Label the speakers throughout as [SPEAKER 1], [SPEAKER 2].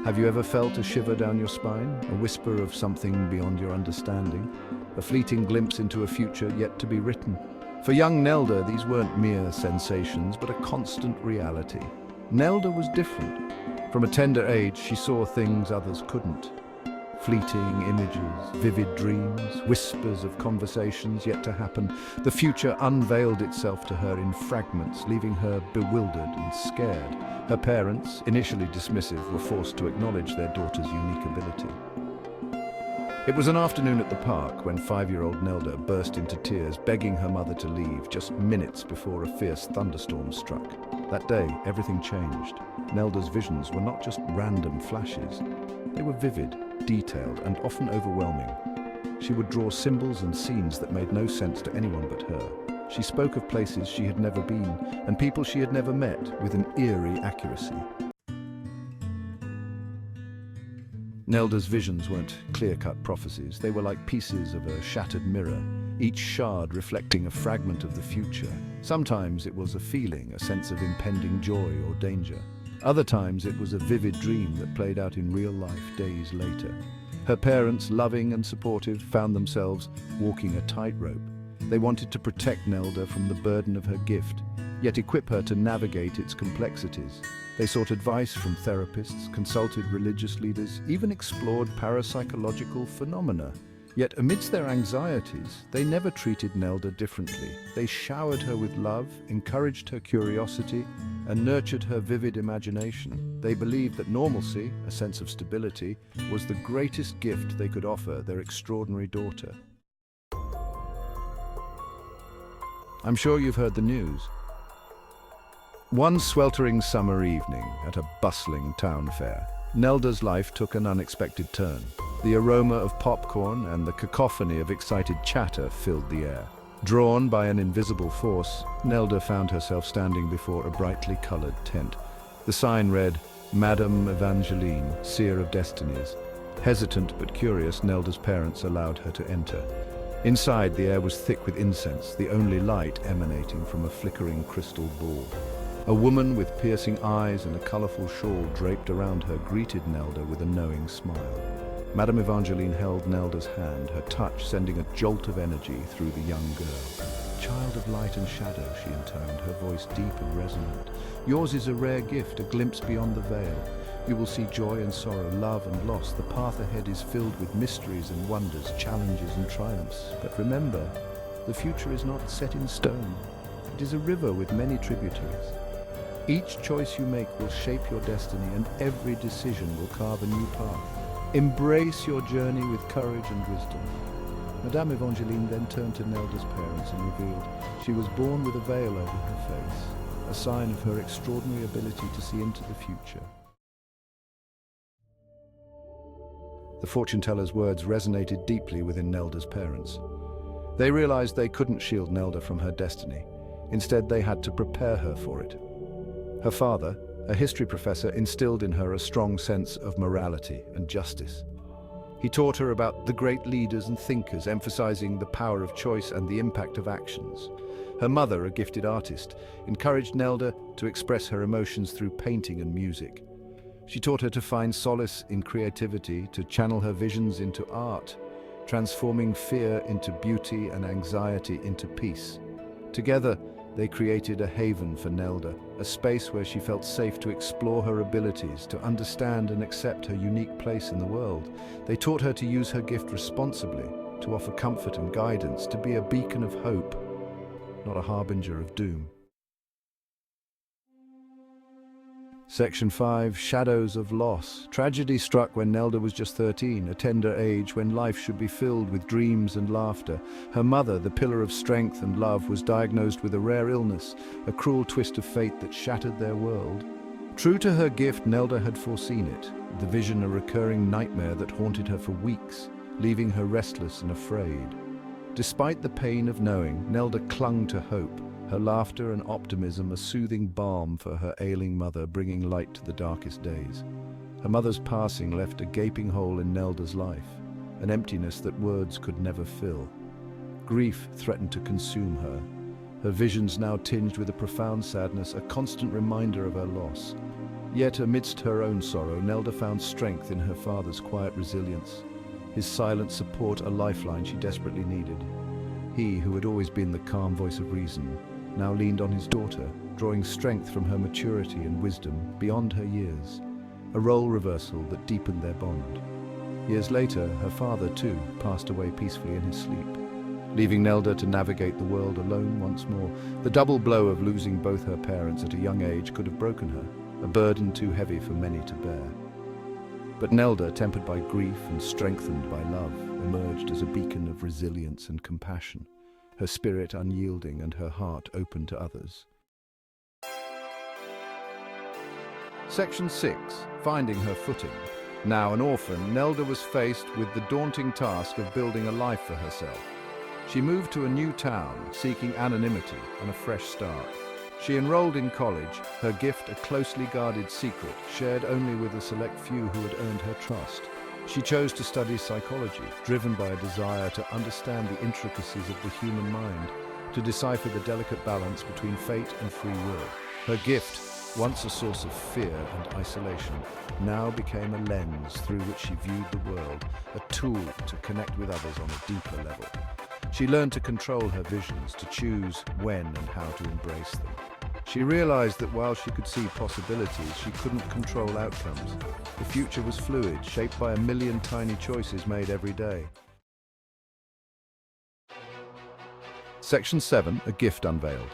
[SPEAKER 1] Have you ever felt a shiver down your spine, a whisper of something beyond your understanding, a fleeting glimpse into a future yet to be written? For young Nelda, these weren't mere sensations, but a constant reality. Nelda was different. From a tender age, she saw things others couldn't. Fleeting images, vivid dreams, whispers of conversations yet to happen. The future unveiled itself to her in fragments, leaving her bewildered and scared. Her parents, initially dismissive, were forced to acknowledge their daughter's unique ability. It was an afternoon at the park when 5-year-old Nelda burst into tears, begging her mother to leave just minutes before a fierce thunderstorm struck. That day, everything changed. Nelda's visions were not just random flashes. They were vivid, detailed, and often overwhelming. She would draw symbols and scenes that made no sense to anyone but her. She spoke of places she had never been and people she had never met with an eerie accuracy. Nelda's visions weren't clear-cut prophecies. They were like pieces of a shattered mirror, each shard reflecting a fragment of the future. Sometimes it was a feeling, a sense of impending joy or danger. Other times it was a vivid dream that played out in real life days later. Her parents, loving and supportive, found themselves walking a tightrope. They wanted to protect Nelda from the burden of her gift, yet equip her to navigate its complexities. They sought advice from therapists, consulted religious leaders, even explored parapsychological phenomena. Yet amidst their anxieties, they never treated Nelda differently. They showered her with love, encouraged her curiosity, and nurtured her vivid imagination. They believed that normalcy, a sense of stability, was the greatest gift they could offer their extraordinary daughter. I'm sure you've heard the news. One sweltering summer evening at a bustling town fair, Nelda's life took an unexpected turn. The aroma of popcorn and the cacophony of excited chatter filled the air. Drawn by an invisible force, Nelda found herself standing before a brightly colored tent. The sign read, "Madame Evangeline, Seer of Destinies." Hesitant but curious, Nelda's parents allowed her to enter. Inside, the air was thick with incense, the only light emanating from a flickering crystal ball. A woman with piercing eyes and a colorful shawl draped around her greeted Nelda with a knowing smile. Madame Evangeline held Nelda's hand, her touch sending a jolt of energy through the young girl. "Child of light and shadow," she intoned, her voice deep and resonant. "Yours is a rare gift, a glimpse beyond the veil. You will see joy and sorrow, love and loss. The path ahead is filled with mysteries and wonders, challenges and triumphs. But remember, the future is not set in stone. It is a river with many tributaries. Each choice you make will shape your destiny, and every decision will carve a new path. Embrace your journey with courage and wisdom." Madame Evangeline then turned to Nelda's parents and revealed she was born with a veil over her face, a sign of her extraordinary ability to see into the future. The fortune-teller's words resonated deeply within Nelda's parents. They realized they couldn't shield Nelda from her destiny. Instead, they had to prepare her for it. Her father, a history professor, instilled in her a strong sense of morality and justice. He taught her about the great leaders and thinkers, emphasizing the power of choice and the impact of actions. Her mother, a gifted artist, encouraged Nelda to express her emotions through painting and music. She taught her to find solace in creativity, to channel her visions into art, transforming fear into beauty and anxiety into peace. Together, they created a haven for Nelda, a space where she felt safe to explore her abilities, to understand and accept her unique place in the world. They taught her to use her gift responsibly, to offer comfort and guidance, to be a beacon of hope, not a harbinger of doom. Section 5, Shadows of Loss. Tragedy struck when Nelda was just 13, a tender age when life should be filled with dreams and laughter. Her mother, the pillar of strength and love, was diagnosed with a rare illness, a cruel twist of fate that shattered their world. True to her gift, Nelda had foreseen it, the vision a recurring nightmare that haunted her for weeks, leaving her restless and afraid. Despite the pain of knowing, Nelda clung to hope, her laughter and optimism a soothing balm for her ailing mother, bringing light to the darkest days. Her mother's passing left a gaping hole in Nelda's life, an emptiness that words could never fill. Grief threatened to consume her, her visions now tinged with a profound sadness, a constant reminder of her loss. Yet amidst her own sorrow, Nelda found strength in her father's quiet resilience, his silent support a lifeline she desperately needed. He, who had always been the calm voice of reason, now leaned on his daughter, drawing strength from her maturity and wisdom beyond her years, a role reversal that deepened their bond. Years later, her father, too, passed away peacefully in his sleep, leaving Nelda to navigate the world alone once more. The double blow of losing both her parents at a young age could have broken her, a burden too heavy for many to bear. But Nelda, tempered by grief and strengthened by love, emerged as a beacon of resilience and compassion, her spirit unyielding and her heart open to others. Section 6. Finding her footing. Now an orphan, Nelda was faced with the daunting task of building a life for herself. She moved to a new town, seeking anonymity and a fresh start. She enrolled in college, her gift a closely guarded secret, shared only with a select few who had earned her trust. She chose to study psychology, driven by a desire to understand the intricacies of the human mind, to decipher the delicate balance between fate and free will. Her gift, once a source of fear and isolation, now became a lens through which she viewed the world, a tool to connect with others on a deeper level. She learned to control her visions, to choose when and how to embrace them. She realized that while she could see possibilities, she couldn't control outcomes. The future was fluid, shaped by a million tiny choices made every day. Section 7. A gift unveiled.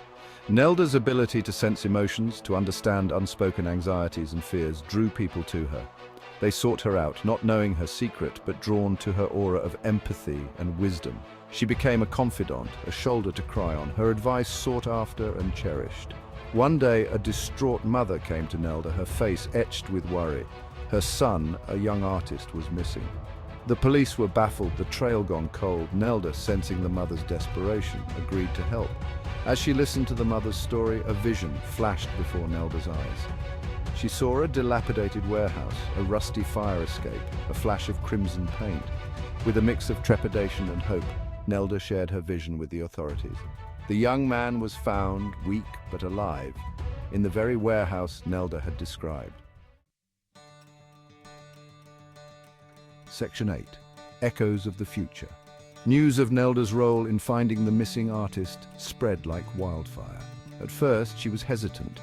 [SPEAKER 1] Nelda's ability to sense emotions, to understand unspoken anxieties and fears, drew people to her. They sought her out, not knowing her secret, but drawn to her aura of empathy and wisdom. She became a confidant, a shoulder to cry on, her advice sought after and cherished. One day, a distraught mother came to Nelda, her face etched with worry. Her son, a young artist, was missing. The police were baffled, the trail gone cold. Nelda, sensing the mother's desperation, agreed to help. As she listened to the mother's story, a vision flashed before Nelda's eyes. She saw a dilapidated warehouse, a rusty fire escape, a flash of crimson paint. With a mix of trepidation and hope, Nelda shared her vision with the authorities. The young man was found, weak but alive, in the very warehouse Nelda had described. Section 8. Echoes of the future. News of Nelda's role in finding the missing artist spread like wildfire. At first, she was hesitant,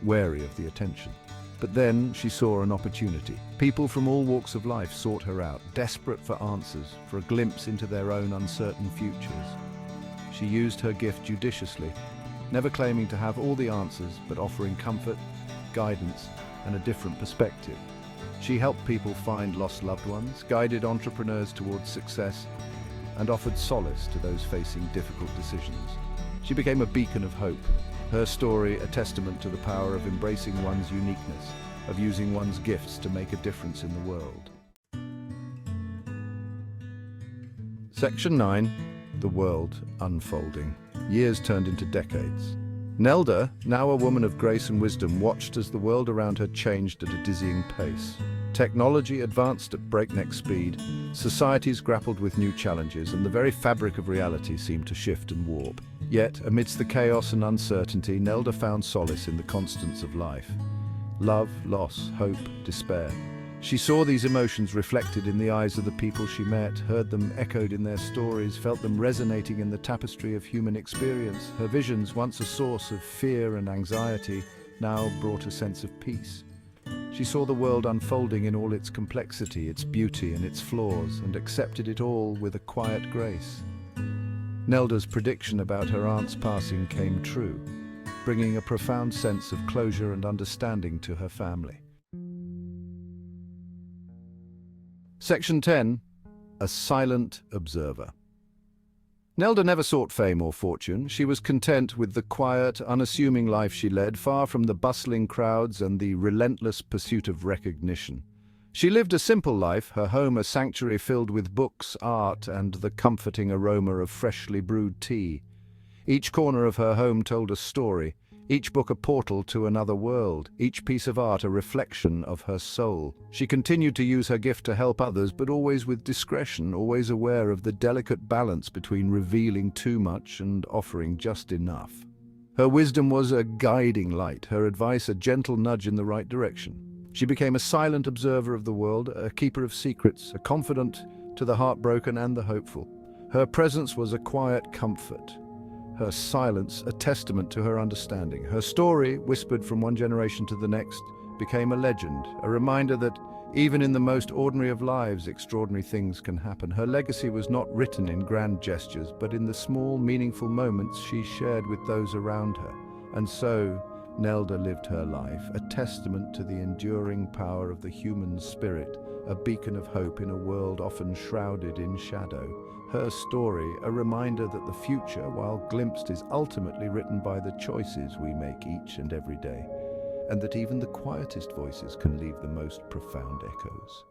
[SPEAKER 1] wary of the attention. But then she saw an opportunity. People from all walks of life sought her out, desperate for answers, for a glimpse into their own uncertain futures. She used her gift judiciously, never claiming to have all the answers, but offering comfort, guidance, and a different perspective. She helped people find lost loved ones, guided entrepreneurs towards success, and offered solace to those facing difficult decisions. She became a beacon of hope, her story a testament to the power of embracing one's uniqueness, of using one's gifts to make a difference in the world. Section 9. The world unfolding. Years turned into decades. Nelda, now a woman of grace and wisdom, watched as the world around her changed at a dizzying pace. Technology advanced at breakneck speed, societies grappled with new challenges, and the very fabric of reality seemed to shift and warp. Yet, amidst the chaos and uncertainty, Nelda found solace in the constants of life. Love, loss, hope, despair. She saw these emotions reflected in the eyes of the people she met, heard them echoed in their stories, felt them resonating in the tapestry of human experience. Her visions, once a source of fear and anxiety, now brought a sense of peace. She saw the world unfolding in all its complexity, its beauty and its flaws, and accepted it all with a quiet grace. Nelda's prediction about her aunt's passing came true, bringing a profound sense of closure and understanding to her family. Section 10. A silent observer. Nelda never sought fame or fortune. She was content with the quiet, unassuming life she led, far from the bustling crowds and the relentless pursuit of recognition. She lived a simple life, her home a sanctuary filled with books, art, and the comforting aroma of freshly brewed tea. Each corner of her home told a story, each book a portal to another world, each piece of art a reflection of her soul. She continued to use her gift to help others, but always with discretion, always aware of the delicate balance between revealing too much and offering just enough. Her wisdom was a guiding light, her advice a gentle nudge in the right direction. She became a silent observer of the world, a keeper of secrets, a confidant to the heartbroken and the hopeful. Her presence was a quiet comfort, her silence a testament to her understanding. Her story, whispered from one generation to the next, became a legend, a reminder that even in the most ordinary of lives, extraordinary things can happen. Her legacy was not written in grand gestures, but in the small, meaningful moments she shared with those around her. And so, Nelda lived her life, a testament to the enduring power of the human spirit, a beacon of hope in a world often shrouded in shadow. Her story, a reminder that the future, while glimpsed, is ultimately written by the choices we make each and every day, and that even the quietest voices can leave the most profound echoes.